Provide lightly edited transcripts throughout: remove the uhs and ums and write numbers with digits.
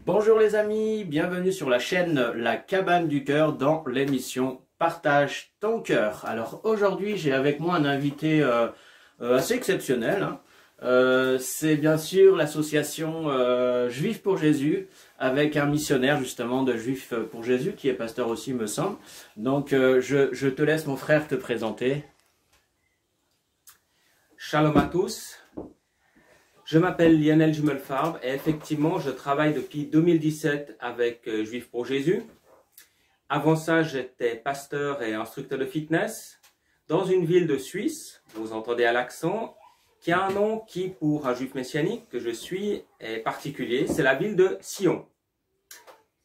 Bonjour les amis, bienvenue sur la chaîne La Cabane du Cœur dans l'émission Partage ton cœur. Alors aujourd'hui j'ai avec moi un invité assez exceptionnel. C'est bien sûr l'association Juifs pour Jésus avec un missionnaire justement de Juifs pour Jésus qui est pasteur aussi me semble. Donc je te laisse mon frère te présenter. Shalom à tous. Je m'appelle Lionel Jumelfarb et effectivement, je travaille depuis 2017 avec Juifs pour Jésus. Avant ça, j'étais pasteur et instructeur de fitness dans une ville de Suisse, vous entendez à l'accent, qui a un nom qui, pour un juif messianique que je suis, est particulier. C'est la ville de Sion.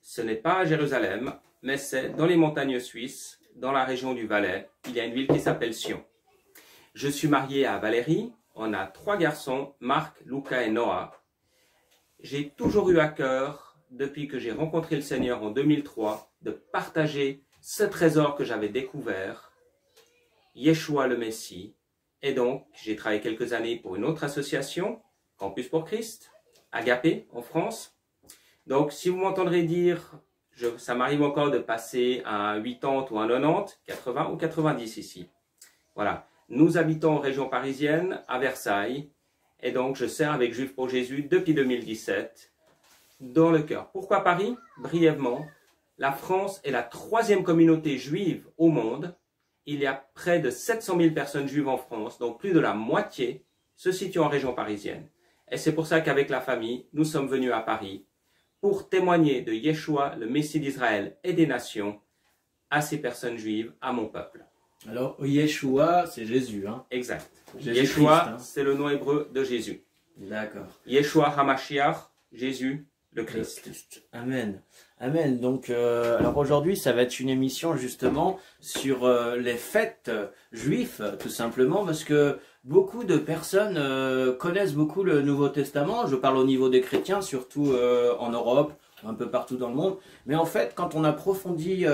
Ce n'est pas à Jérusalem, mais c'est dans les montagnes suisses, dans la région du Valais. Il y a une ville qui s'appelle Sion. Je suis marié à Valérie. On a 3 garçons, Marc, Luca et Noah. J'ai toujours eu à cœur, depuis que j'ai rencontré le Seigneur en 2003, de partager ce trésor que j'avais découvert, Yeshua le Messie. Et donc, j'ai travaillé quelques années pour une autre association, Campus pour Christ, Agapé, en France. Donc, si vous m'entendrez dire, ça m'arrive encore de passer à 80 ou à 90, 80 ou 90 ici. Voilà. Nous habitons en région parisienne, à Versailles, et donc je sers avec Juifs pour Jésus depuis 2017, dans le cœur. Pourquoi Paris? Brièvement, la France est la 3e communauté juive au monde. Il y a près de 700 000 personnes juives en France, donc plus de la moitié se situe en région parisienne. Et c'est pour ça qu'avec la famille, nous sommes venus à Paris pour témoigner de Yeshua, le Messie d'Israël et des nations, à ces personnes juives, à mon peuple. Alors Yeshua c'est Jésus, hein? Exact. Yeshua, Yeshua, c'est le nom hébreu de Jésus. D'accord. Yeshua HaMashiach, Jésus, le Christ. Amen. Amen. Donc, alors aujourd'hui, ça va être une émission justement sur les fêtes juives, tout simplement, parce que beaucoup de personnes connaissent beaucoup le Nouveau Testament. Je parle au niveau des chrétiens, surtout en Europe, un peu partout dans le monde. Mais en fait, quand on approfondit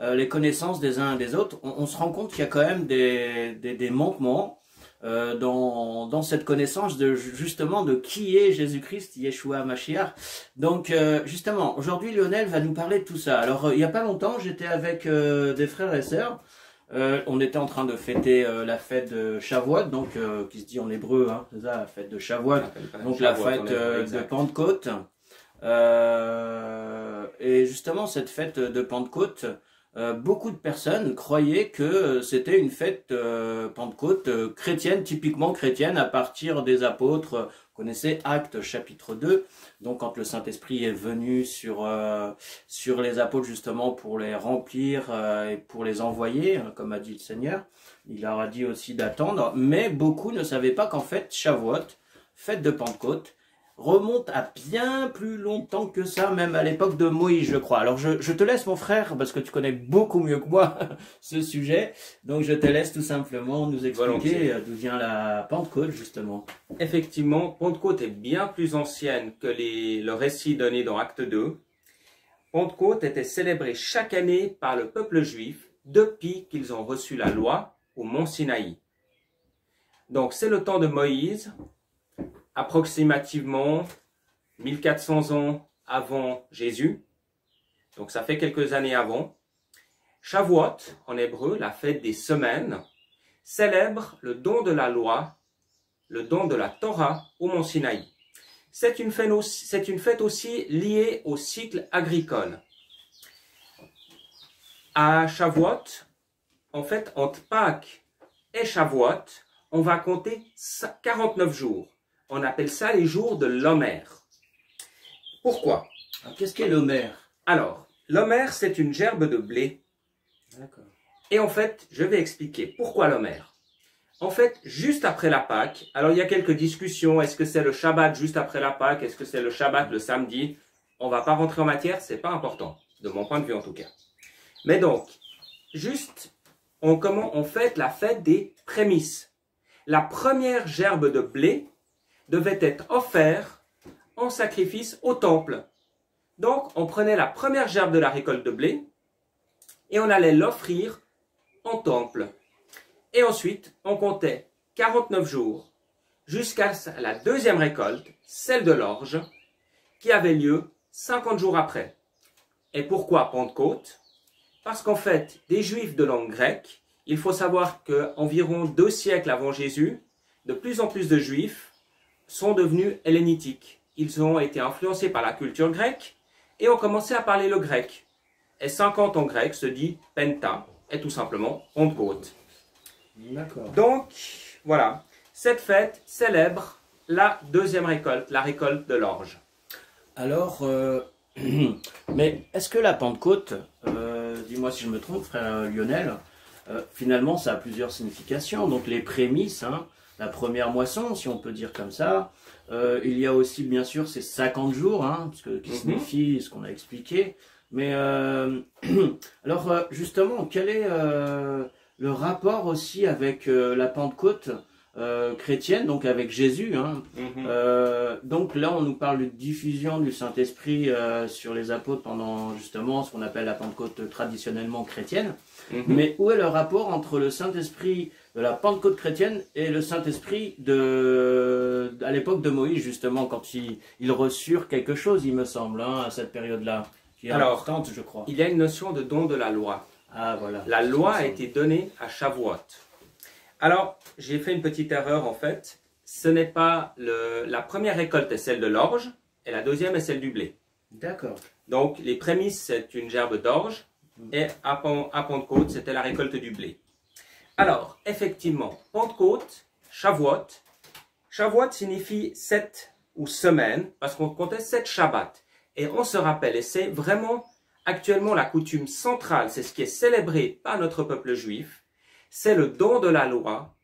les connaissances des uns et des autres, on se rend compte qu'il y a quand même des manquements dans cette connaissance de justement de qui est Jésus-Christ, Yeshua Mashiach. Donc justement, aujourd'hui Lionel va nous parler de tout ça. Alors il n'y a pas longtemps, j'étais avec des frères et sœurs. On était en train de fêter la fête de Shavuot, donc qui se dit en hébreu, hein, c'est ça, la fête de Shavuot, donc la fête de Pentecôte. Et justement cette fête de Pentecôte, beaucoup de personnes croyaient que c'était une fête Pentecôte chrétienne, typiquement chrétienne, à partir des apôtres. Vous connaissez Actes chapitre 2, donc quand le Saint-Esprit est venu sur les apôtres justement pour les remplir et pour les envoyer, comme a dit le Seigneur. Il leur a dit aussi d'attendre, mais beaucoup ne savaient pas qu'en fait Shavuot, fête de Pentecôte, remonte à bien plus longtemps que ça, même à l'époque de Moïse, je crois. Alors je te laisse mon frère, parce que tu connais beaucoup mieux que moi ce sujet, donc je te laisse tout simplement nous expliquer d'où vient la Pentecôte justement. Effectivement, Pentecôte est bien plus ancienne que le récit donné dans Acte 2. Pentecôte était célébrée chaque année par le peuple juif depuis qu'ils ont reçu la loi au mont Sinaï. Donc c'est le temps de Moïse, approximativement 1400 ans avant Jésus, donc ça fait quelques années avant. Shavuot, en hébreu, la fête des semaines, célèbre le don de la loi, le don de la Torah au mont Sinaï. C'est une fête aussi liée au cycle agricole. À Shavuot, en fait, entre Pâques et Shavuot, on va compter 49 jours. On appelle ça les jours de l'Omer. Pourquoi? Qu'est-ce qu'est l'Omer? Alors, l'Omer, c'est une gerbe de blé. D'accord. Et en fait, je vais expliquer pourquoi l'Omer. En fait, juste après la Pâque, alors il y a quelques discussions, est-ce que c'est le Shabbat juste après la Pâque, est-ce que c'est le Shabbat le samedi? On ne va pas rentrer en matière, c'est pas important, de mon point de vue en tout cas. Mais donc, juste, on fête la fête des prémices. La première gerbe de blé devait être offert en sacrifice au temple. Donc, on prenait la première gerbe de la récolte de blé et on allait l'offrir en temple. Et ensuite, on comptait 49 jours jusqu'à la deuxième récolte, celle de l'orge, qui avait lieu 50 jours après. Et pourquoi Pentecôte? Parce qu'en fait, des Juifs de langue grecque, il faut savoir qu'environ 2 siècles avant Jésus, de plus en plus de Juifs sont devenus hellénitiques. Ils ont été influencés par la culture grecque et ont commencé à parler le grec. Et 50 en grec se dit Penta, et tout simplement Pentecôte. D'accord. Donc, voilà, cette fête célèbre la deuxième récolte, la récolte de l'orge. Alors, mais est-ce que la Pentecôte, dis-moi si je me trompe, frère Lionel, finalement ça a plusieurs significations. Donc les prémices, hein, la première moisson, si on peut dire comme ça. Il y a aussi bien sûr ces 50 jours, hein, qui signifie ce qu'on a expliqué. Mais alors justement, quel est le rapport aussi avec la Pentecôte chrétienne, donc avec Jésus, hein. Donc là on nous parle de diffusion du Saint-Esprit sur les apôtres pendant justement ce qu'on appelle la Pentecôte traditionnellement chrétienne. Mais où est le rapport entre le Saint-Esprit de la Pentecôte chrétienne et le Saint-Esprit à l'époque de Moïse, justement, quand ils reçurent quelque chose, il me semble, hein, à cette période-là, qui est importante, je crois. Il y a une notion de don de la loi. Ah, voilà. La loi a été donnée à Shavuot. Alors, j'ai fait une petite erreur en fait. Ce n'est pas la première récolte est celle de l'orge et la deuxième est celle du blé. D'accord. Donc, les prémices, c'est une gerbe d'orge et à Pentecôte, c'était la récolte du blé. Alors, effectivement, Pentecôte, Shavuot. Shavuot signifie 7 ou semaine parce qu'on comptait 7 Shabbats. Et on se rappelle, et c'est vraiment actuellement la coutume centrale, c'est ce qui est célébré par notre peuple juif, c'est le don de la loi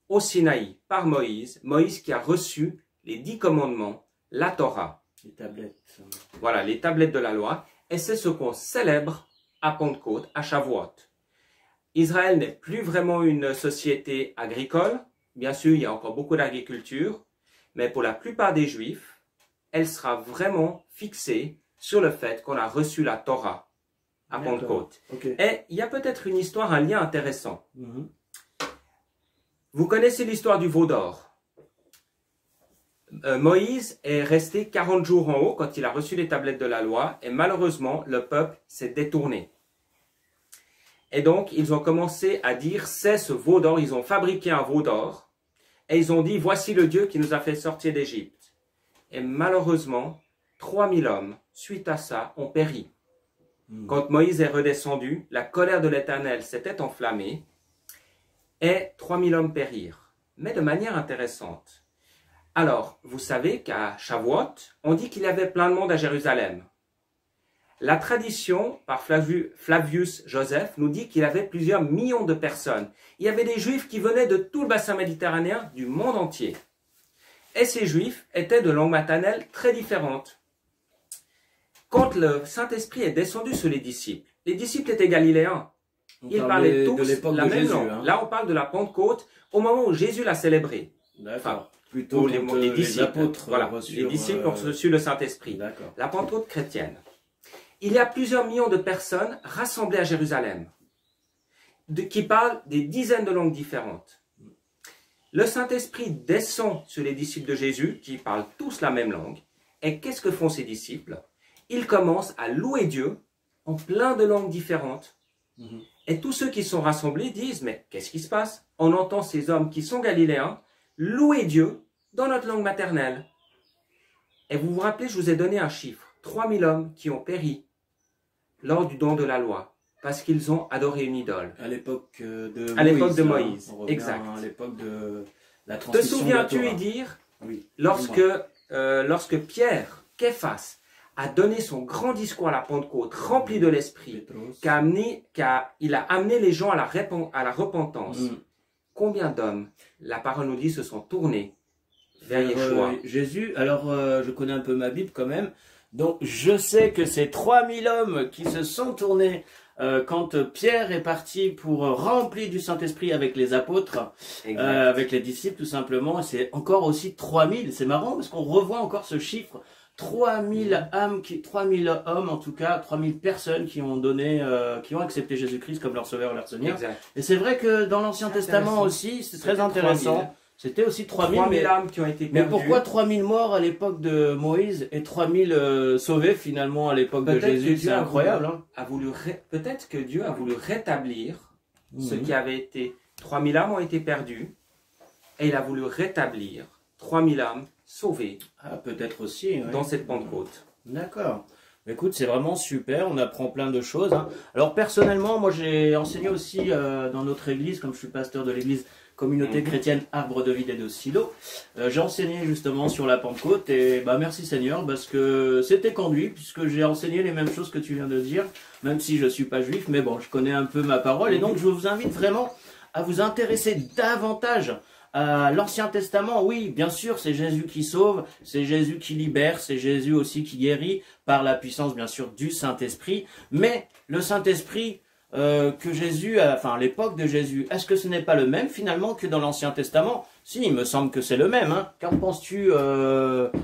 au Sinaï par Moïse, Moïse qui a reçu les 10 commandements, la Torah. Les tablettes. Voilà, les tablettes de la loi. Et c'est ce qu'on célèbre à Pentecôte, à Shavuot. Israël n'est plus vraiment une société agricole. Bien sûr, il y a encore beaucoup d'agriculture. Mais pour la plupart des Juifs, elle sera vraiment fixée sur le fait qu'on a reçu la Torah à Pentecôte. Okay. Et il y a peut-être une histoire, un lien intéressant. Vous connaissez l'histoire du veau d'or. Moïse est resté 40 jours en haut quand il a reçu les tablettes de la loi et malheureusement, le peuple s'est détourné. Et donc, ils ont commencé à dire, c'est ce veau d'or, ils ont fabriqué un veau d'or et ils ont dit, voici le Dieu qui nous a fait sortir d'Égypte. Et malheureusement, 3000 hommes, suite à ça, ont péri. Quand Moïse est redescendu, la colère de l'Éternel s'était enflammée et 3000 hommes périrent. Mais de manière intéressante. Alors, vous savez qu'à Shavuot, on dit qu'il y avait plein de monde à Jérusalem. La tradition, par Flavius Joseph, nous dit qu'il y avait plusieurs millions de personnes. Il y avait des Juifs qui venaient de tout le bassin méditerranéen, du monde entier. Et ces Juifs étaient de langue maternelle très différentes. Quand le Saint-Esprit est descendu sur les disciples étaient galiléens. Ils parlaient tous la même langue. Hein. Là, on parle de la Pentecôte, au moment où Jésus l'a célébrée. D'accord. Plutôt les disciples, apôtres, voilà, les disciples ont reçu le Saint-Esprit. La Pentecôte chrétienne. Il y a plusieurs millions de personnes rassemblées à Jérusalem, qui parlent des dizaines de langues différentes. Le Saint-Esprit descend sur les disciples de Jésus, qui parlent tous la même langue. Et qu'est-ce que font ces disciples? Ils commencent à louer Dieu en plein de langues différentes. Et tous ceux qui sont rassemblés disent, mais qu'est-ce qui se passe? On entend ces hommes qui sont galiléens louer Dieu dans notre langue maternelle. Et vous vous rappelez, je vous ai donné un chiffre. 3000 hommes qui ont péri lors du don de la loi, parce qu'ils ont adoré une idole. À l'époque de Moïse. Exact. À l'époque de la transmission. Te souviens-tu y dire, lorsque Pierre, Képhas, a donné son grand discours à la Pentecôte, rempli de l'Esprit, il a amené les gens à la repentance. Combien d'hommes, la parole nous dit, se sont tournés vers Yeshua? Jésus, alors je connais un peu ma Bible quand même, donc je sais que c'est 3000 hommes qui se sont tournés quand Pierre est parti pour remplir du Saint-Esprit avec les apôtres, avec les disciples tout simplement, c'est encore aussi 3000, c'est marrant parce qu'on revoit encore ce chiffre, 3000 hommes en tout cas, 3000 personnes qui ont donné, qui ont accepté Jésus-Christ comme leur sauveur, leur Seigneur. Et c'est vrai que dans l'Ancien Testament aussi, c'est très intéressant. C'était aussi 3000, 3000 âmes qui ont été mais perdues. pourquoi 3000 morts à l'époque de Moïse et 3000 sauvés finalement à l'époque de Jésus? C'est incroyable. Hein. Peut-être que Dieu a voulu rétablir ce qui avait été... 3000 âmes ont été perdues et il a voulu rétablir 3000 âmes sauvées. Ah, peut-être aussi. Dans cette Pentecôte. D'accord. Écoute, c'est vraiment super, on apprend plein de choses. Hein. Alors personnellement, moi j'ai enseigné aussi dans notre église, comme je suis pasteur de l'église communauté chrétienne Arbre de Vide et de Silo. J'ai enseigné justement sur la Pentecôte et merci Seigneur parce que c'était conduit puisque j'ai enseigné les mêmes choses que tu viens de dire, même si je ne suis pas juif, mais bon, je connais un peu ma parole et donc je vous invite vraiment à vous intéresser davantage à l'Ancien Testament. Oui, bien sûr, c'est Jésus qui sauve, c'est Jésus qui libère, c'est Jésus aussi qui guérit par la puissance bien sûr du Saint-Esprit, mais le Saint-Esprit que Jésus, enfin l'époque de Jésus, est-ce que ce n'est pas le même finalement que dans l'Ancien Testament? Si, il me semble que c'est le même. Hein. Qu'en penses-tu,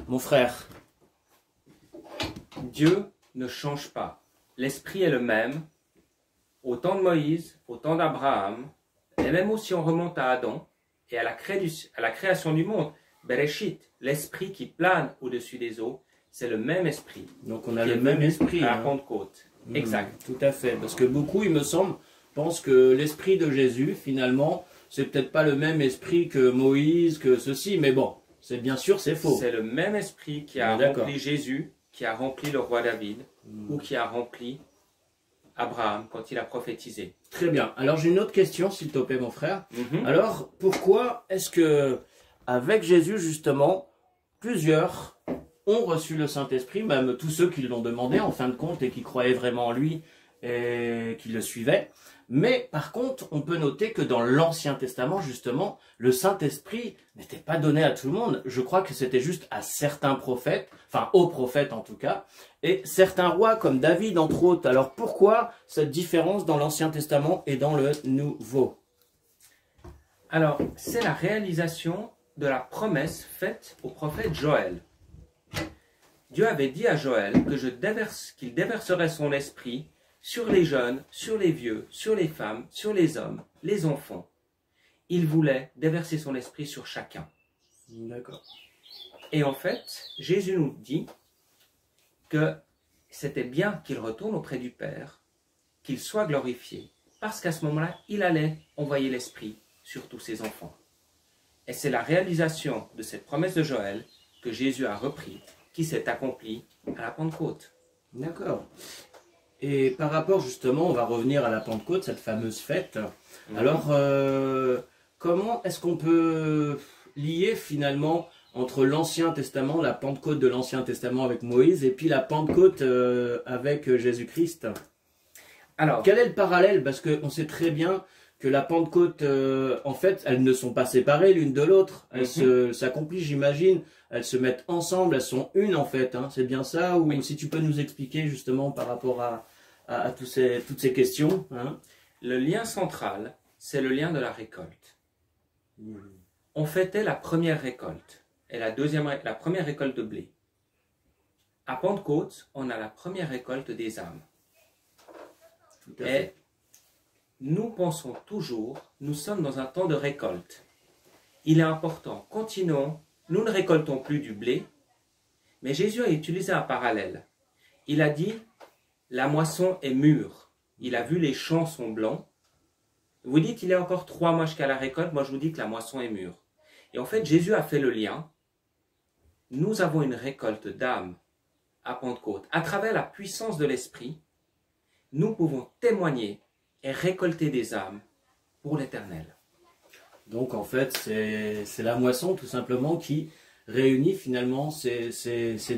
mon frère? Dieu ne change pas. L'Esprit est le même au temps de Moïse, au temps d'Abraham, et même aussi on remonte à Adam et à la création du monde. Bereshit, l'Esprit qui plane au-dessus des eaux, c'est le même Esprit. Donc on a le même Esprit. À la Pentecôte. Exact. Tout à fait. Parce que beaucoup, il me semble, pensent que l'esprit de Jésus, finalement, c'est peut-être pas le même esprit que Moïse, que ceci, mais bon, c'est bien sûr, c'est faux. C'est le même esprit qui a rempli Jésus, qui a rempli le roi David, ou qui a rempli Abraham quand il a prophétisé. Très bien. Alors j'ai une autre question, s'il te plaît, mon frère. Alors, pourquoi est-ce que, avec Jésus, justement, plusieurs ont reçu le Saint-Esprit, même tous ceux qui l'ont demandé en fin de compte et qui croyaient vraiment en lui et qui le suivaient. Mais par contre, on peut noter que dans l'Ancien Testament, justement, le Saint-Esprit n'était pas donné à tout le monde. Je crois que c'était juste à certains prophètes, enfin aux prophètes en tout cas, et certains rois comme David entre autres. Alors pourquoi cette différence dans l'Ancien Testament et dans le Nouveau? Alors, c'est la réalisation de la promesse faite au prophète Joël. Dieu avait dit à Joël qu'il déverserait son esprit sur les jeunes, sur les vieux, sur les femmes, sur les hommes, les enfants. Il voulait déverser son esprit sur chacun. D'accord. Et en fait, Jésus nous dit que c'était bien qu'il retourne auprès du Père, qu'il soit glorifié, parce qu'à ce moment-là, il allait envoyer l'esprit sur tous ses enfants. Et c'est la réalisation de cette promesse de Joël que Jésus a repris, qui s'est accompli à la Pentecôte. D'accord. Et par rapport justement, on va revenir à la Pentecôte, cette fameuse fête. Alors, comment est-ce qu'on peut lier finalement entre l'Ancien Testament, la Pentecôte de l'Ancien Testament avec Moïse, et puis la Pentecôte avec Jésus-Christ? Alors, quel est le parallèle? Parce qu'on sait très bien que la Pentecôte, en fait, elles ne sont pas séparées l'une de l'autre. Elles s'accomplissent, j'imagine. Elles se mettent ensemble, elles sont une en fait. Hein. C'est bien ça? Ou si tu peux nous expliquer justement par rapport à toutes ces questions. Hein. Le lien central, c'est le lien de la récolte. On fêtait la première récolte et la première récolte de blé. À Pentecôte, on a la première récolte des âmes. Tout à fait. Et nous pensons toujours, nous sommes dans un temps de récolte. Il est important, continuons, nous ne récoltons plus du blé, mais Jésus a utilisé un parallèle. Il a dit, la moisson est mûre. Il a vu les champs sont blancs. Vous dites, il y a encore 3 mois jusqu'à la récolte, moi je vous dis que la moisson est mûre. Et en fait, Jésus a fait le lien. Nous avons une récolte d'âmes à Pentecôte. À travers la puissance de l'Esprit, nous pouvons témoigner et récolter des âmes pour l'Éternel. Donc en fait, c'est la moisson tout simplement qui réunit finalement ces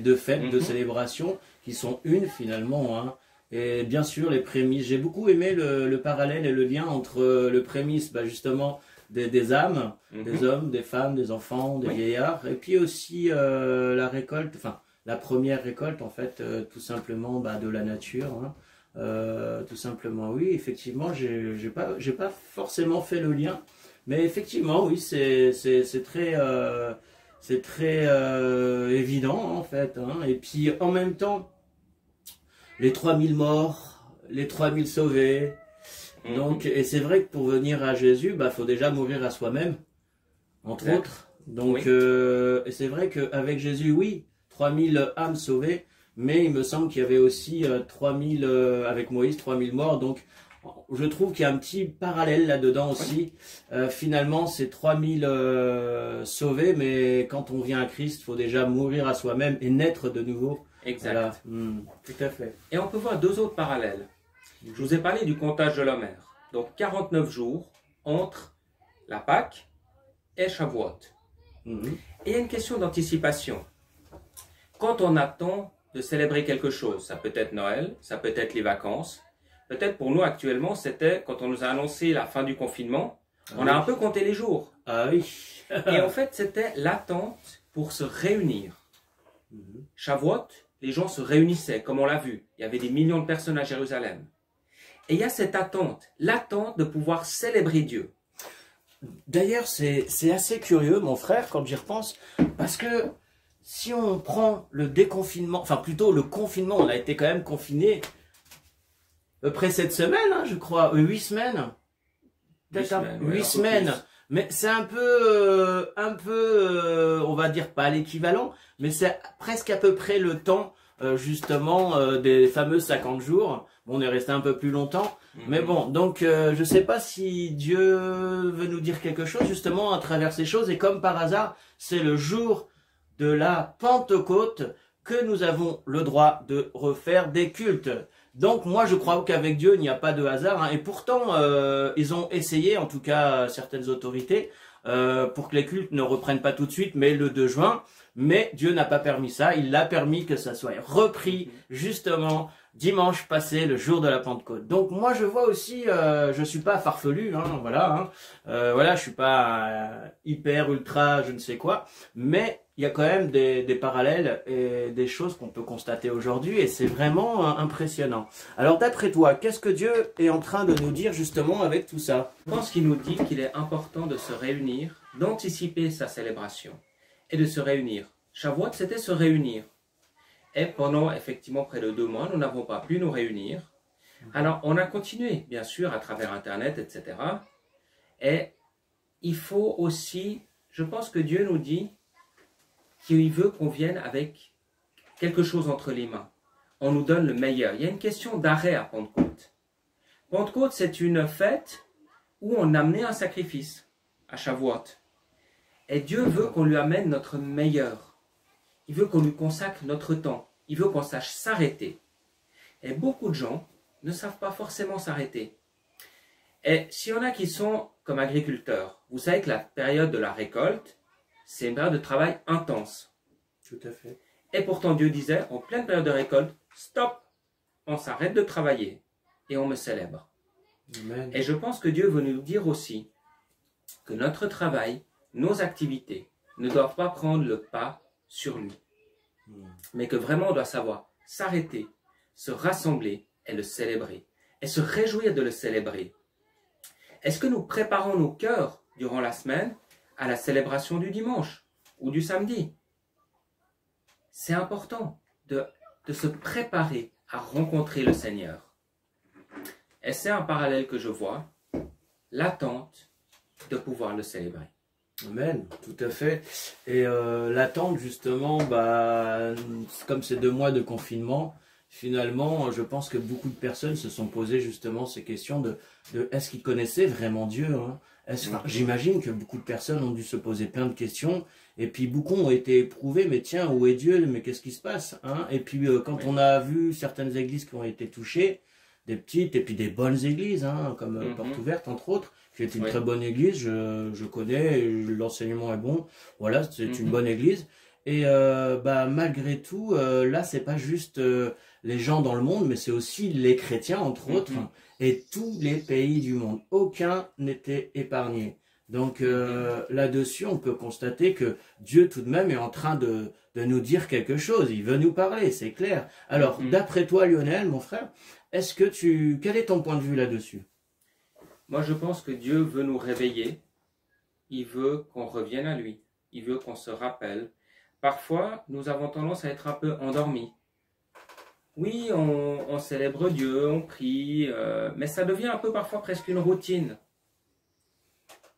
deux fêtes de célébration qui sont une finalement. Hein. Et bien sûr les prémices, j'ai beaucoup aimé le parallèle et le lien entre le prémisse justement des âmes, des hommes, des femmes, des enfants, des vieillards, et puis aussi la récolte, enfin la première récolte en fait tout simplement de la nature. Hein. Tout simplement, oui, effectivement, j'ai pas forcément fait le lien, mais effectivement, oui, c'est très évident en fait. Hein. Et puis en même temps, les 3000 morts, les 3000 sauvés. Donc, et c'est vrai que pour venir à Jésus, faut déjà mourir à soi-même. entre Exact. autres. Donc, Oui. et c'est vrai qu'avec Jésus, oui, 3000 âmes sauvées, mais il me semble qu'il y avait aussi 3000, avec Moïse, 3000 morts. Donc, je trouve qu'il y a un petit parallèle là-dedans aussi. Finalement, c'est 3000 sauvés, mais quand on vient à Christ, il faut déjà mourir à soi-même et naître de nouveau. Exact. Voilà. Tout à fait. Et on peut voir deux autres parallèles. Je vous ai parlé du comptage de l'Homère. Donc 49 jours entre la Pâque et Shavuot. Mhm. Et il y a une question d'anticipation. Quand on attend de célébrer quelque chose, ça peut être Noël, ça peut être les vacances. Peut-être pour nous actuellement, c'était quand on nous a annoncé la fin du confinement, on a un peu compté les jours. Ah oui. Et en fait, c'était l'attente pour se réunir. Mhm. Shavuot, les gens se réunissaient, comme on l'a vu. Il y avait des millions de personnes à Jérusalem. Et il y a cette attente, l'attente de pouvoir célébrer Dieu. D'ailleurs, c'est assez curieux, mon frère, quand j'y repense, parce que si on prend le déconfinement, enfin plutôt le confinement, on a été quand même confiné à peu près cette semaine, hein, je crois, 8 semaines. Peut-être 8 semaines. Mais c'est un peu, on va dire pas l'équivalent, mais c'est presque à peu près le temps, justement, des fameux 50 jours. Bon, on est resté un peu plus longtemps, mais bon, donc je sais pas si Dieu veut nous dire quelque chose, justement, à travers ces choses, et comme par hasard, c'est le jour de la Pentecôte que nous avons le droit de refaire des cultes. Donc moi je crois qu'avec Dieu il n'y a pas de hasard, hein. Et pourtant ils ont essayé, en tout cas certaines autorités, pour que les cultes ne reprennent pas tout de suite, mais le 2 juin. Mais Dieu n'a pas permis ça, il a permis que ça soit repris justement dimanche passé, le jour de la Pentecôte. Donc moi je vois aussi, je suis pas farfelu, hein, voilà, voilà, je suis pas hyper ultra, je ne sais quoi, mais il y a quand même des parallèles et des choses qu'on peut constater aujourd'hui et c'est vraiment impressionnant. Alors d'après toi, qu'est-ce que Dieu est en train de nous dire justement avec tout ça? Je pense qu'il nous dit qu'il est important de se réunir, d'anticiper sa célébration et de se réunir. Shavuot, c'était se réunir. Et pendant effectivement près de 2 mois, nous n'avons pas pu nous réunir. Alors on a continué, bien sûr, à travers Internet, etc. Et il faut aussi, je pense que Dieu nous dit qu'il veut qu'on vienne avec quelque chose entre les mains. On nous donne le meilleur. Il y a une question d'arrêt à Pentecôte. Pentecôte, c'est une fête où on amenait un sacrifice à Shavuot. Et Dieu veut qu'on lui amène notre meilleur. Il veut qu'on lui consacre notre temps. Il veut qu'on sache s'arrêter. Et beaucoup de gens ne savent pas forcément s'arrêter. Et s'il y en a qui sont comme agriculteurs, vous savez que la période de la récolte, c'est une période de travail intense. Tout à fait. Et pourtant Dieu disait, en pleine période de récolte, stop, on s'arrête de travailler et on me célèbre. Amen. Et je pense que Dieu veut nous dire aussi que notre travail, nos activités, ne doivent pas prendre le pas sur lui. Mais que vraiment on doit savoir s'arrêter, se rassembler et le célébrer. Et se réjouir de le célébrer. Est-ce que nous préparons nos cœurs durant la semaine à la célébration du dimanche ou du samedi? C'est important de se préparer à rencontrer le Seigneur. Et c'est un parallèle que je vois, l'attente de pouvoir le célébrer. Amen, tout à fait. Et l'attente justement, comme ces 2 mois de confinement, finalement, je pense que beaucoup de personnes se sont posées justement ces questions de est-ce qu'ils connaissaient vraiment Dieu, hein? J'imagine que beaucoup de personnes ont dû se poser plein de questions, et puis beaucoup ont été éprouvés, mais tiens, où est Dieu, mais qu'est-ce qui se passe, hein? Et puis quand on a vu certaines églises qui ont été touchées, des petites et puis des bonnes églises, hein, comme Porte Ouverte entre autres, qui est une très bonne église, je connais, l'enseignement est bon, voilà, c'est une bonne église. Et malgré tout, là c'est pas juste les gens dans le monde, mais c'est aussi les chrétiens entre autres, et tous les pays du monde. Aucun n'était épargné. Donc là-dessus, on peut constater que Dieu tout de même est en train de nous dire quelque chose. Il veut nous parler, c'est clair. Alors, d'après toi, Lionel, mon frère, quel est ton point de vue là-dessus? Moi, je pense que Dieu veut nous réveiller. Il veut qu'on revienne à lui. Il veut qu'on se rappelle. Parfois, nous avons tendance à être un peu endormis. Oui, on célèbre Dieu, on prie, mais ça devient un peu parfois presque une routine.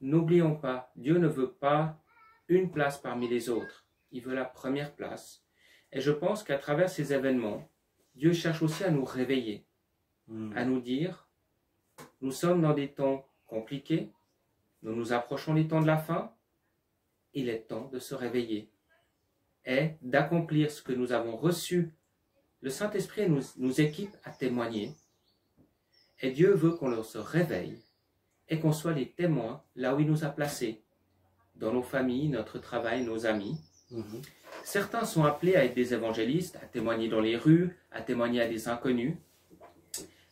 N'oublions pas, Dieu ne veut pas une place parmi les autres. Il veut la première place. Et je pense qu'à travers ces événements, Dieu cherche aussi à nous réveiller, à nous dire, nous sommes dans des temps compliqués, nous nous approchons des temps de la fin, il est temps de se réveiller et d'accomplir ce que nous avons reçu. Le Saint-Esprit nous équipe à témoigner et Dieu veut qu'on se réveille et qu'on soit les témoins là où il nous a placés, dans nos familles, notre travail, nos amis. Certains sont appelés à être des évangélistes, à témoigner dans les rues, à témoigner à des inconnus.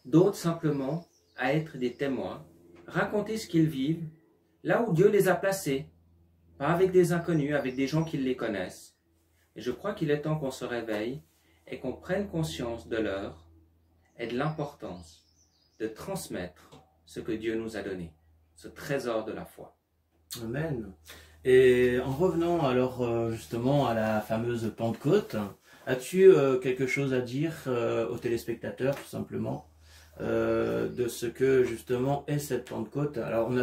D'autres simplement à être des témoins, raconter ce qu'ils vivent, là où Dieu les a placés, pas avec des inconnus, avec des gens qui les connaissent. Et je crois qu'il est temps qu'on se réveille et qu'on prenne conscience de l'heure et de l'importance de transmettre ce que Dieu nous a donné, ce trésor de la foi. Amen. Et en revenant alors justement à la fameuse Pentecôte, as-tu quelque chose à dire aux téléspectateurs tout simplement de ce que justement est cette Pentecôte? Alors on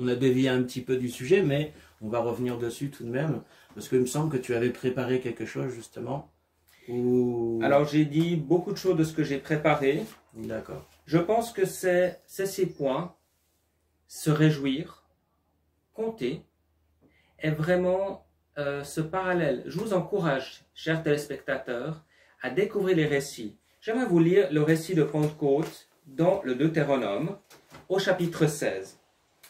a dévié un petit peu du sujet, mais on va revenir dessus tout de même, parce qu'il me semble que tu avais préparé quelque chose justement. Alors j'ai dit beaucoup de choses de ce que j'ai préparé. D'accord. Je pense que c'est ces points, se réjouir, compter, est vraiment ce parallèle. Je vous encourage, chers téléspectateurs, à découvrir les récits. J'aimerais vous lire le récit de Pentecôte dans le Deutéronome, au chapitre 16,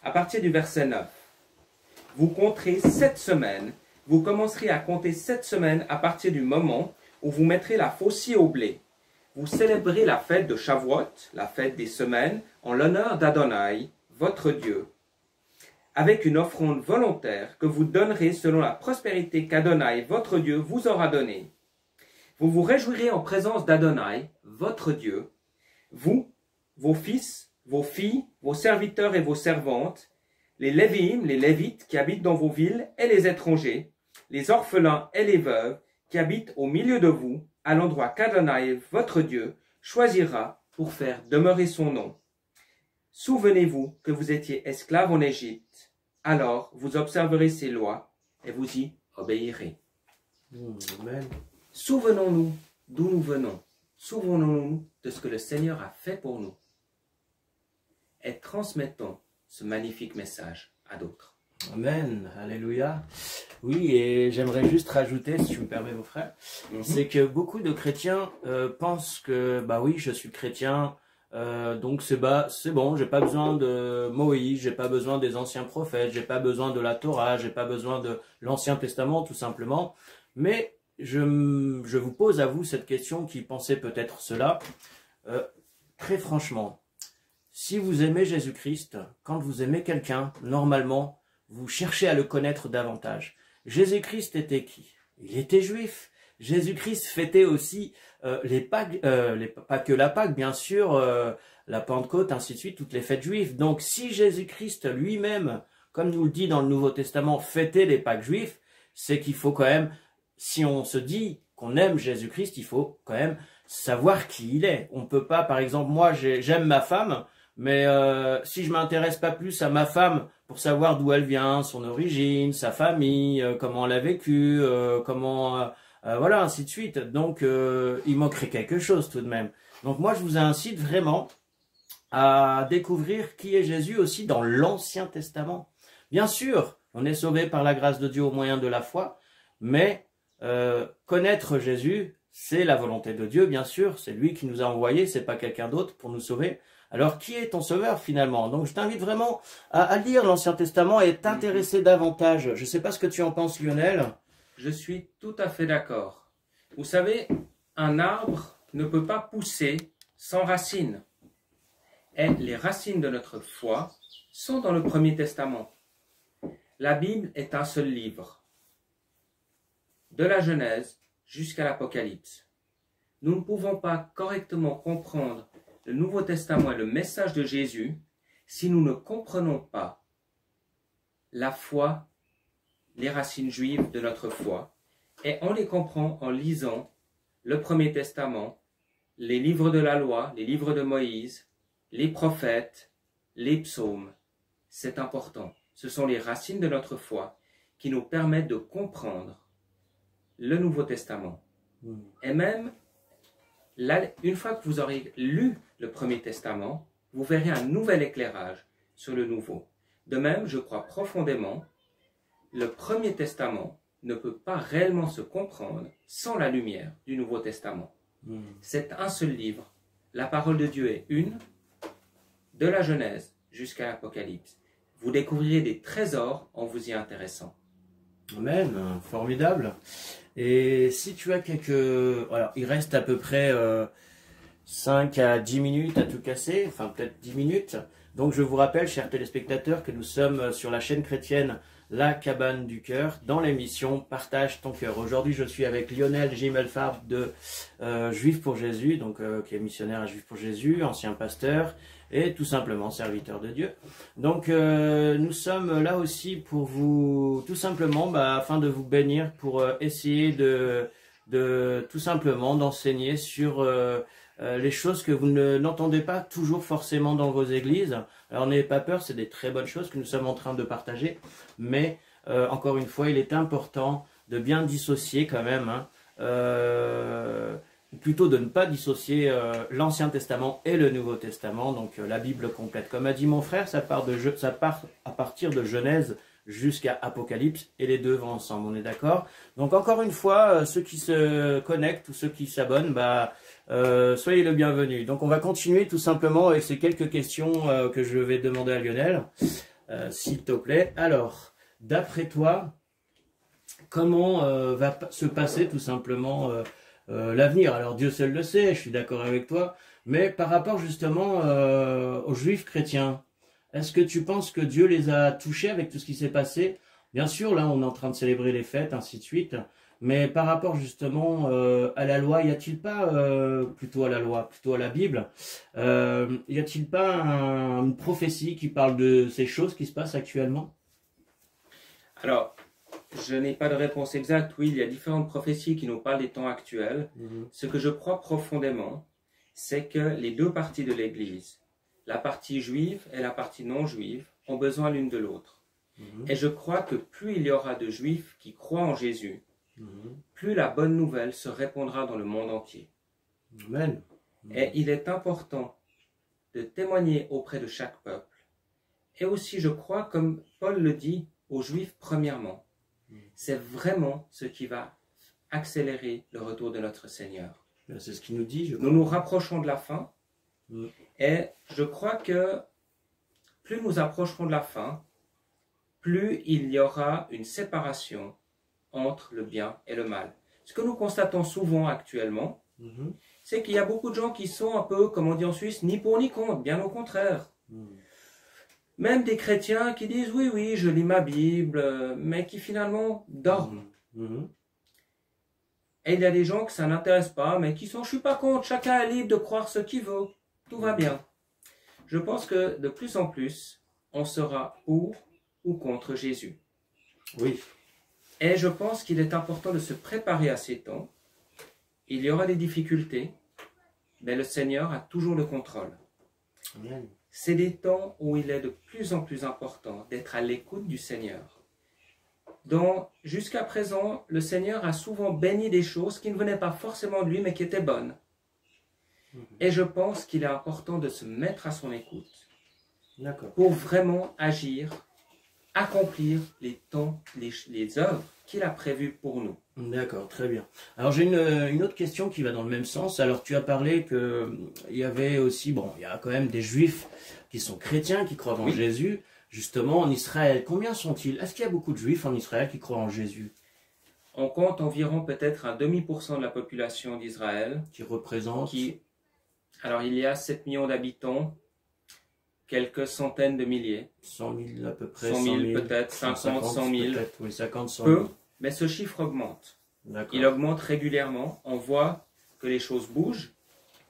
à partir du verset 9. Vous compterez 7 semaines, vous commencerez à compter 7 semaines à partir du moment où vous mettrez la faucille au blé. Vous célébrez la fête de Shavuot, la fête des semaines, en l'honneur d'Adonai, votre Dieu, avec une offrande volontaire que vous donnerez selon la prospérité qu'Adonai, votre Dieu, vous aura donnée. Vous vous réjouirez en présence d'Adonai, votre Dieu, vous, vos fils, vos filles, vos serviteurs et vos servantes, les Lévi'im, les Lévites qui habitent dans vos villes et les étrangers, les orphelins et les veuves qui habitent au milieu de vous, à l'endroit qu'Adonai, votre Dieu, choisira pour faire demeurer son nom. Souvenez-vous que vous étiez esclaves en Égypte, alors vous observerez ces lois et vous y obéirez. Amen. Souvenons-nous d'où nous venons. Souvenons-nous de ce que le Seigneur a fait pour nous. Et transmettons ce magnifique message à d'autres. Amen, alléluia. Oui, et j'aimerais juste rajouter, si tu me permets mon frère, c'est que beaucoup de chrétiens pensent que, bah oui, je suis chrétien, donc c'est bon, j'ai pas besoin de Moïse, j'ai pas besoin des anciens prophètes, j'ai pas besoin de la Torah, j'ai pas besoin de l'Ancien Testament, tout simplement. Mais je vous pose à vous cette question qui pensait peut-être cela. Très franchement, si vous aimez Jésus-Christ, quand vous aimez quelqu'un, normalement, vous cherchez à le connaître davantage. Jésus-Christ était qui? Il était juif. Jésus-Christ fêtait aussi les Pâques, pas que la Pâque, bien sûr, la Pentecôte, ainsi de suite, toutes les fêtes juives. Donc, si Jésus-Christ lui-même, comme nous le dit dans le Nouveau Testament, fêtait les Pâques juifs, c'est qu'il faut quand même, si on se dit qu'on aime Jésus-Christ, il faut quand même savoir qui il est. On peut pas, par exemple, moi, j'aime ma femme, mais si je m'intéresse pas plus à ma femme pour savoir d'où elle vient, son origine, sa famille, comment elle a vécu, voilà, ainsi de suite. Donc, il manquerait quelque chose tout de même. Donc, moi, je vous incite vraiment à découvrir qui est Jésus aussi dans l'Ancien Testament. Bien sûr, on est sauvé par la grâce de Dieu au moyen de la foi, mais connaître Jésus, c'est la volonté de Dieu, bien sûr. C'est lui qui nous a envoyés, c'est pas quelqu'un d'autre pour nous sauver. Alors, qui est ton sauveur finalement? Donc, je t'invite vraiment à lire l'Ancien Testament et t'intéresser davantage. Je ne sais pas ce que tu en penses, Lionel. Je suis tout à fait d'accord. Vous savez, un arbre ne peut pas pousser sans racines. Et les racines de notre foi sont dans le Premier Testament. La Bible est un seul livre, de la Genèse jusqu'à l'Apocalypse. Nous ne pouvons pas correctement comprendre le Nouveau Testament et le message de Jésus si nous ne comprenons pas la foi, les racines juives de notre foi, et on les comprend en lisant le Premier Testament, les livres de la loi, les livres de Moïse, les prophètes, les psaumes. C'est important. Ce sont les racines de notre foi qui nous permettent de comprendre le Nouveau Testament. Et même, là, une fois que vous aurez lu le Premier Testament, vous verrez un nouvel éclairage sur le Nouveau. De même, je crois profondément, le Premier Testament ne peut pas réellement se comprendre sans la lumière du Nouveau Testament. C'est un seul livre. La parole de Dieu est une, de la Genèse jusqu'à l'Apocalypse. Vous découvrirez des trésors en vous y intéressant. Amen, formidable. Et si tu as quelques... Alors, il reste à peu près 5 à 10 minutes à tout casser, enfin peut-être 10 minutes. Donc je vous rappelle, chers téléspectateurs, que nous sommes sur la chaîne chrétienne La Cabane du Cœur, dans l'émission Partage ton cœur. Aujourd'hui, je suis avec Lionel Gimelfarb de Juifs pour Jésus, donc qui est missionnaire à Juifs pour Jésus, ancien pasteur et tout simplement serviteur de Dieu. Donc nous sommes là aussi pour vous, tout simplement, afin de vous bénir, pour essayer de tout simplement d'enseigner sur les choses que vous n'entendez pas toujours forcément dans vos églises. Alors n'ayez pas peur, c'est des très bonnes choses que nous sommes en train de partager, mais encore une fois, il est important de bien dissocier quand même, ou plutôt de ne pas dissocier l'Ancien Testament et le Nouveau Testament, donc la Bible complète. Comme a dit mon frère, ça part à partir de Genèse jusqu'à Apocalypse, et les deux vont ensemble, on est d'accord? Donc encore une fois, ceux qui se connectent ou ceux qui s'abonnent, soyez le bienvenu. Donc on va continuer tout simplement avec ces quelques questions que je vais demander à Lionel, s'il te plaît. Alors, d'après toi, comment va se passer tout simplement l'avenir? Alors Dieu seul le sait, je suis d'accord avec toi, mais par rapport justement aux Juifs chrétiens, est-ce que tu penses que Dieu les a touchés avec tout ce qui s'est passé? Bien sûr, là on est en train de célébrer les fêtes, ainsi de suite, mais par rapport justement à la loi, y a-t-il pas, plutôt à la loi, plutôt à la Bible, y a-t-il pas une prophétie qui parle de ces choses qui se passent actuellement? Alors, je n'ai pas de réponse exacte. Oui, il y a différentes prophéties qui nous parlent des temps actuels. Ce que je crois profondément, c'est que les deux parties de l'Église, la partie juive et la partie non juive, ont besoin l'une de l'autre. Et je crois que plus il y aura de juifs qui croient en Jésus, plus la bonne nouvelle se répandra dans le monde entier. Amen. Et il est important de témoigner auprès de chaque peuple. Et aussi, je crois, comme Paul le dit, aux Juifs premièrement, c'est vraiment ce qui va accélérer le retour de notre Seigneur. C'est ce qu'il nous dit. Nous nous rapprochons de la fin, et je crois que plus nous approcherons de la fin, plus il y aura une séparation entre le bien et le mal. Ce que nous constatons souvent actuellement, c'est qu'il y a beaucoup de gens qui sont un peu, comme on dit en Suisse, ni pour ni contre, bien au contraire. Même des chrétiens qui disent oui, oui, je lis ma Bible, mais qui finalement dorment. Et il y a des gens que ça n'intéresse pas, mais qui sont, je suis pas contre, chacun est libre de croire ce qu'il veut, tout va bien. Je pense que de plus en plus, on sera pour ou contre Jésus. Oui. Et je pense qu'il est important de se préparer à ces temps. Il y aura des difficultés, mais le Seigneur a toujours le contrôle. Amen. C'est des temps où il est de plus en plus important d'être à l'écoute du Seigneur. Donc, jusqu'à présent, le Seigneur a souvent béni des choses qui ne venaient pas forcément de lui, mais qui étaient bonnes. Et je pense qu'il est important de se mettre à son écoute pour vraiment agir, accomplir les temps, les œuvres qu'il a prévues pour nous. D'accord, très bien. Alors j'ai une autre question qui va dans le même sens. Alors tu as parlé que il y avait aussi, il y a quand même des Juifs qui sont chrétiens, qui croient en Jésus, justement en Israël. Combien sont-ils? Est-ce qu'il y a beaucoup de Juifs en Israël qui croient en Jésus? On compte environ peut-être un demi% de la population d'Israël. Qui représente? Alors il y a 7 millions d'habitants, quelques centaines de milliers. 100 000 à peu près. 100 000 peut-être, 50, 100 000. Oui, 50, 100 000. Peu, mais ce chiffre augmente. Il augmente régulièrement. On voit que les choses bougent,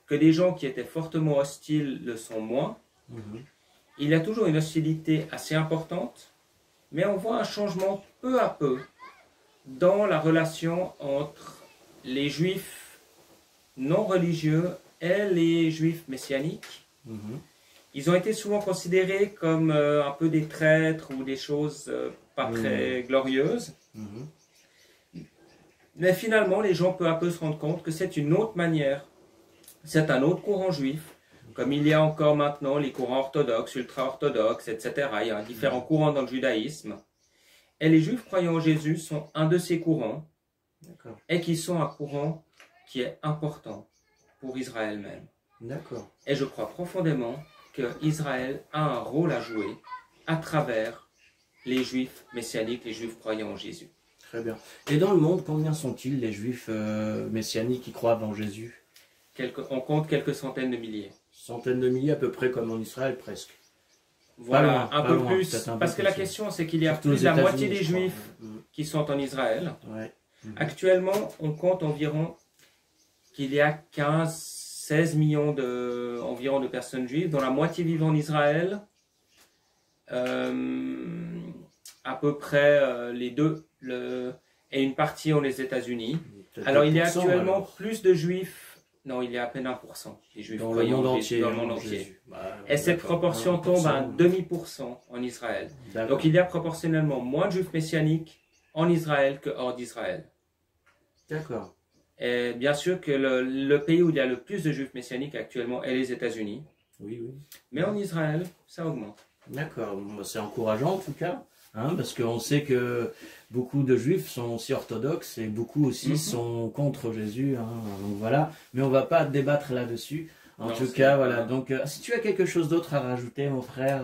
que des gens qui étaient fortement hostiles le sont moins. Il y a toujours une hostilité assez importante, mais on voit un changement peu à peu dans la relation entre les Juifs non religieux et les Juifs messianiques. Ils ont été souvent considérés comme un peu des traîtres ou des choses pas très glorieuse. Mhm. Mais finalement, les gens peu à peu se rendent compte que c'est une autre manière, c'est un autre courant juif, comme il y a encore maintenant les courants orthodoxes, ultra-orthodoxes, etc. Il y a différents courants dans le judaïsme. Et les juifs croyant en Jésus sont un de ces courants, D'accord. et qui sont un courant qui est important pour Israël même. D'accord. Et je crois profondément qu'Israël a un rôle à jouer à travers les juifs messianiques, les juifs croyant en Jésus. Très bien. Et dans le monde, combien sont-ils les juifs messianiques qui croient en Jésus? On compte quelques centaines de milliers. Centaines de milliers à peu près comme en Israël presque. Voilà, loin, un pas peu loin, plus. peut-être un peu Parce que la plus, question, c'est qu'il y a Surtout plus aux de la moitié États-Unis, des je crois. juifs qui sont en Israël. Ouais. Actuellement, on compte environ qu'il y a 16 millions environ de personnes juives, dont la moitié vivent en Israël. À peu près les deux, et une partie en les États-Unis. Peut-être Alors il y a 2%, actuellement alors. plus de juifs, non, il y a à peine 1% des juifs Dans le croyants monde en entier. Jésus, dans le hein, monde entier. Jésus. Bah, Et cette d'accord, proportion 1%, tombe à 1,5% en Israël. D'accord. Donc il y a proportionnellement moins de juifs messianiques en Israël que hors d'Israël. D'accord. Et bien sûr que le pays où il y a le plus de juifs messianiques actuellement est les États-Unis. Oui, oui. Mais en Israël, ça augmente. D'accord. Bon, bah, c'est encourageant en tout cas. Hein, parce qu'on sait que beaucoup de juifs sont aussi orthodoxes et beaucoup aussi sont contre Jésus. Hein, donc voilà. Mais on va pas débattre là-dessus. En Non, tout c'est cas, pas voilà. grave. Donc, si tu as quelque chose d'autre à rajouter, mon frère,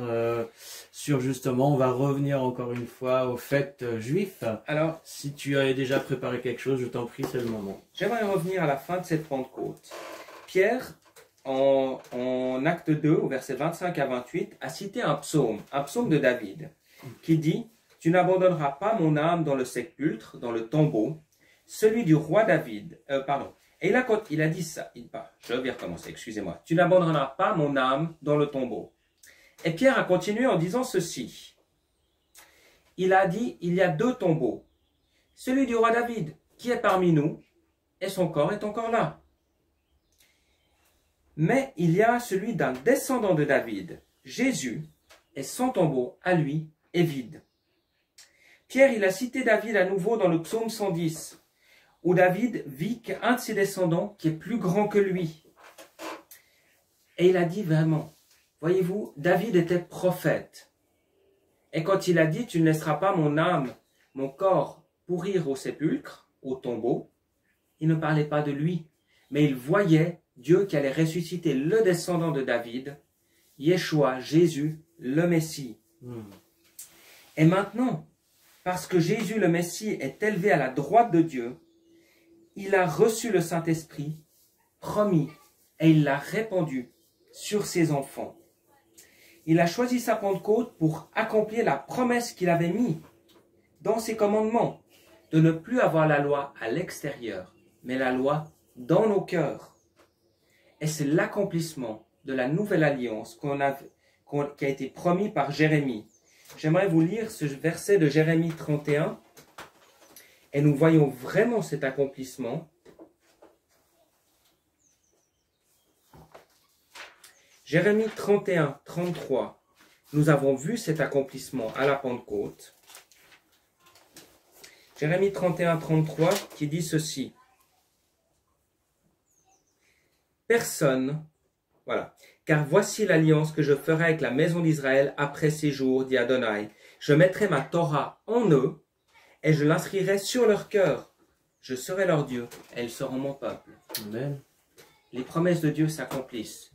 sur justement, on va revenir encore une fois aux fêtes juifs. Alors, Si tu as déjà préparé quelque chose, je t'en prie, c'est le moment. j'aimerais revenir à la fin de cette Pentecôte. Pierre, en acte 2, au verset 25 à 28, a cité un psaume de David, qui dit « Tu n'abandonneras pas mon âme dans le sépulcre, dans le tombeau, celui du roi David. » Pardon. Et il a dit ça. Je vais recommencer, excusez-moi. « Tu n'abandonneras pas mon âme dans le tombeau. » Et Pierre a continué en disant ceci. Il a dit « Il y a deux tombeaux. Celui du roi David, qui est parmi nous, et son corps est encore là. Mais il y a celui d'un descendant de David, Jésus, et son tombeau, à lui, est vide. » Pierre, il a cité David à nouveau dans le psaume 110, où David vit qu'un de ses descendants qui est plus grand que lui. Et il a dit vraiment, voyez-vous, David était prophète. Et quand il a dit, tu ne laisseras pas mon âme, mon corps pourrir au sépulcre, au tombeau, il ne parlait pas de lui, mais il voyait Dieu qui allait ressusciter le descendant de David, Yeshua, Jésus, le Messie. Et maintenant, parce que Jésus le Messie est élevé à la droite de Dieu, il a reçu le Saint-Esprit, promis, et il l'a répandu sur ses enfants. Il a choisi sa Pentecôte pour accomplir la promesse qu'il avait mise dans ses commandements, de ne plus avoir la loi à l'extérieur, mais la loi dans nos cœurs. Et c'est l'accomplissement de la nouvelle alliance qui a été promis par Jérémie. J'aimerais vous lire ce verset de Jérémie 31, et nous voyons vraiment cet accomplissement. Jérémie 31, 33, nous avons vu cet accomplissement à la Pentecôte. Jérémie 31, 33 qui dit ceci. Personne, voilà, car voici l'alliance que je ferai avec la maison d'Israël après ces jours, dit Adonai. Je mettrai ma Torah en eux et je l'inscrirai sur leur cœur. Je serai leur Dieu et ils seront mon peuple. Amen. Les promesses de Dieu s'accomplissent.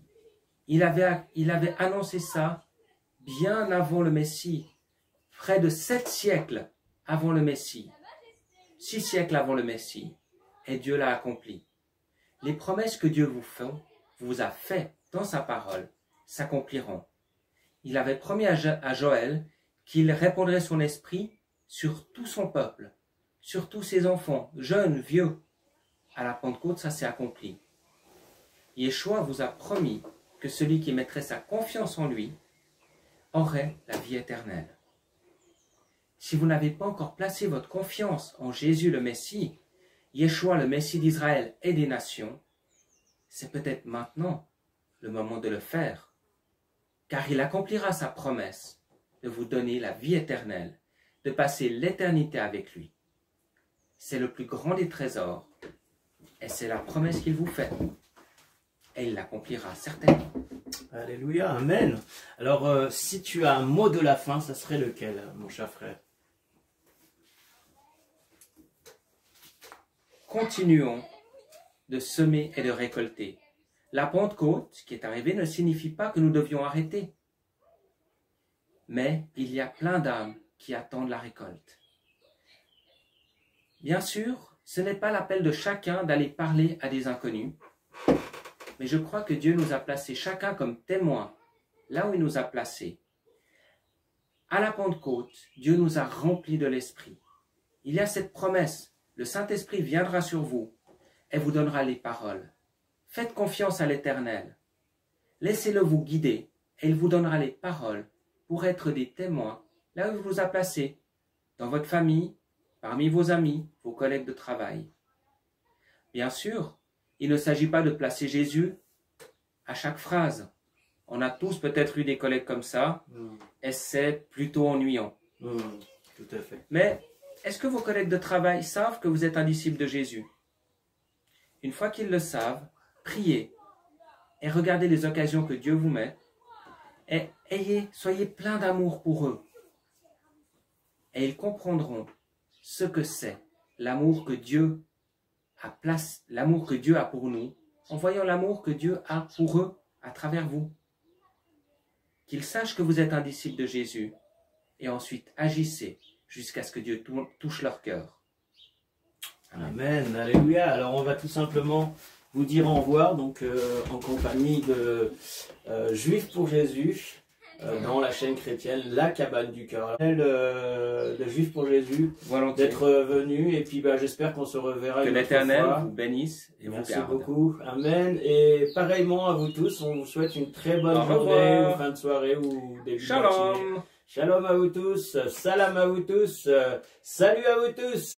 Il avait annoncé ça bien avant le Messie, près de 7 siècles avant le Messie, 6 siècles avant le Messie, et Dieu l'a accompli. Les promesses que Dieu vous a fait dans sa parole s'accompliront. Il avait promis à Joël qu'il répandrait son esprit sur tout son peuple, sur tous ses enfants, jeunes, vieux. À la Pentecôte, ça s'est accompli. Yeshua vous a promis que celui qui mettrait sa confiance en lui aurait la vie éternelle. Si vous n'avez pas encore placé votre confiance en Jésus le Messie, Yeshua le Messie d'Israël et des nations, c'est peut-être maintenant le moment de le faire, car il accomplira sa promesse de vous donner la vie éternelle, de passer l'éternité avec lui. C'est le plus grand des trésors et c'est la promesse qu'il vous fait. Et il l'accomplira certainement. Alléluia, amen. Alors, si tu as un mot de la fin, ça serait lequel, mon cher frère? Continuons de semer et de récolter. La Pentecôte qui est arrivée ne signifie pas que nous devions arrêter. Mais il y a plein d'âmes qui attendent la récolte. Bien sûr, ce n'est pas l'appel de chacun d'aller parler à des inconnus, mais je crois que Dieu nous a placés chacun comme témoins, là où il nous a placés. À la Pentecôte, Dieu nous a remplis de l'Esprit. Il y a cette promesse, le Saint-Esprit viendra sur vous et vous donnera les paroles. Faites confiance à l'Éternel. Laissez-le vous guider et il vous donnera les paroles pour être des témoins là où il vous a placés, dans votre famille, parmi vos amis, vos collègues de travail. Bien sûr, il ne s'agit pas de placer Jésus à chaque phrase. On a tous peut-être eu des collègues comme ça, et c'est plutôt ennuyant. Tout à fait. Mais est-ce que vos collègues de travail savent que vous êtes un disciple de Jésus? Une fois qu'ils le savent, priez et regardez les occasions que Dieu vous met et soyez plein d'amour pour eux. Et ils comprendront ce que c'est l'amour que Dieu a pour nous, en voyant l'amour que Dieu a pour eux à travers vous. Qu'ils sachent que vous êtes un disciple de Jésus et ensuite agissez jusqu'à ce que Dieu touche leur cœur. Amen, alléluia. Alors on va tout simplement vous dire au revoir, donc en compagnie de Juifs pour Jésus, dans la chaîne chrétienne La Cabane du Cœur. De Juifs pour Jésus, d'être venu, et puis j'espère qu'on se reverra. Que l'Éternel vous bénisse et vous garde. Merci beaucoup, amen. Et pareillement à vous tous, on vous souhaite une très bonne journée, ou fin de soirée, ou début de matinée. Shalom. Shalom à vous tous, salam à vous tous, salut à vous tous.